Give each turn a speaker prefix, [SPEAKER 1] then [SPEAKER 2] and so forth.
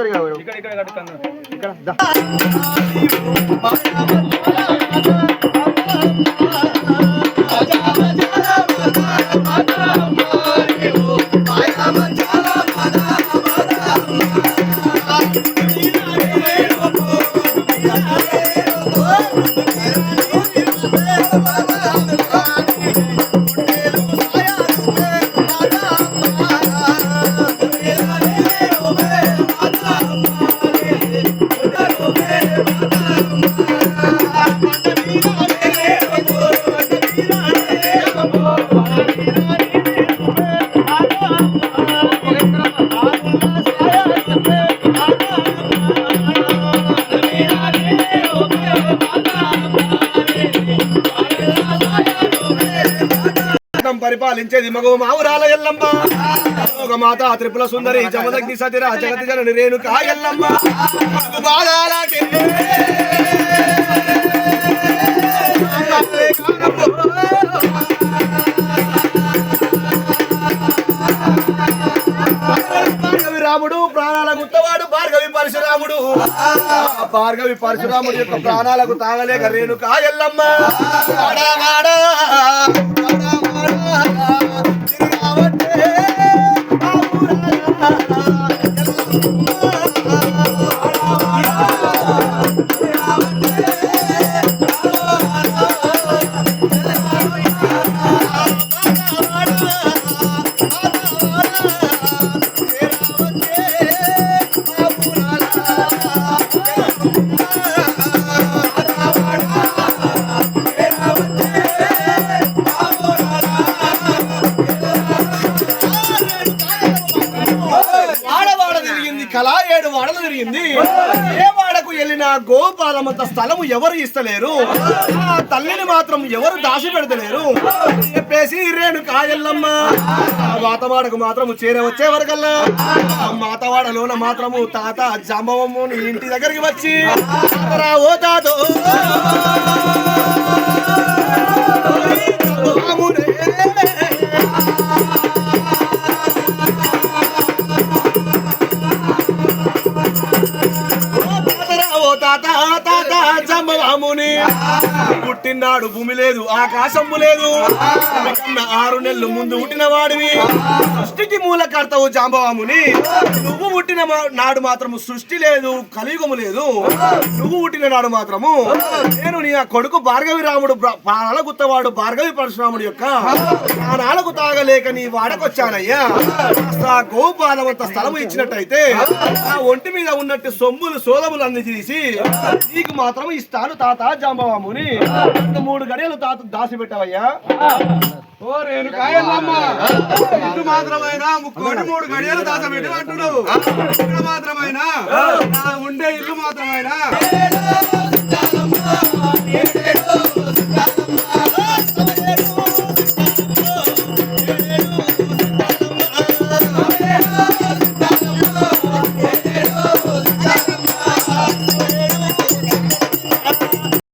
[SPEAKER 1] కడతారు
[SPEAKER 2] ఇక్కడ కడుతాను
[SPEAKER 1] ఇక్కడ పరిపాలించేది మగో మావురాల ఎల్లమ్మ ఒక మాత త్రిపుల సుందరి జమదగ్ని సతిరా జగతి జనని రేణుకా ఎల్లమ్మ బాలాలకే రాముడు ప్రాణాల గుత్తవాడు భార్గవి పరశురాముడు యొక్క ప్రాణాలకు తాగలేక రేణుకా ఎల్లమ్మ ఏ వాడకు వెళ్ళిన గోపాలమంత స్థలము ఎవరు ఇస్తలేరు, ఆ తల్లిని మాత్రం ఎవరు దాచి పెడతలేరు చెప్పేసి రేణుకా ఎల్లమ్మ మాతవాడకు మాత్రము చేరవచ్చే వరకల్లా మాతవాడలోన మాత్రము తాత జాంబవమ్మ ఇంటి దగ్గరికి వచ్చి ఓ తాతో పుట్టినాడు భూమి లేదు ఆకాశము లేదు 6 నెలలు ముందు పుట్టిన వాడివి సృష్టికి మూలకర్తవు జాంబవాముని నువ్వు పుట్టిన నాడు మాత్రము సృష్టి లేదు కలియుగము లేదు నువ్వు పుట్టిన నాడు మాత్రము నేను నీ కొడుకు భార్గవి రాముడు ప్రాణాల గుత్తవాడు భార్గవి పరశురాముడు యొక్క ప్రాణాలకు తాగలేక నీ వాడకొచ్చానయ్యా గోపాలవంత స్థలము ఇచ్చినట్టయితే ఆ ఒంటి మీద ఉన్నట్టు సొమ్ములు సోదములు అన్ని తీసి నీకు మాత్రం ఇస్తాను తాత జాంబవాముని 3 గడియలు తాత దాసి పెట్టవయ్యా
[SPEAKER 2] ఓ రేణుకా ఎల్లమ్మ ఇటు మాత్రమైనా 3 గడియలు దాచి పెట్టి అంటున్నావు ఇక్కడ మాత్రమైనా ఉండే ఇల్లు మాత్రమైనా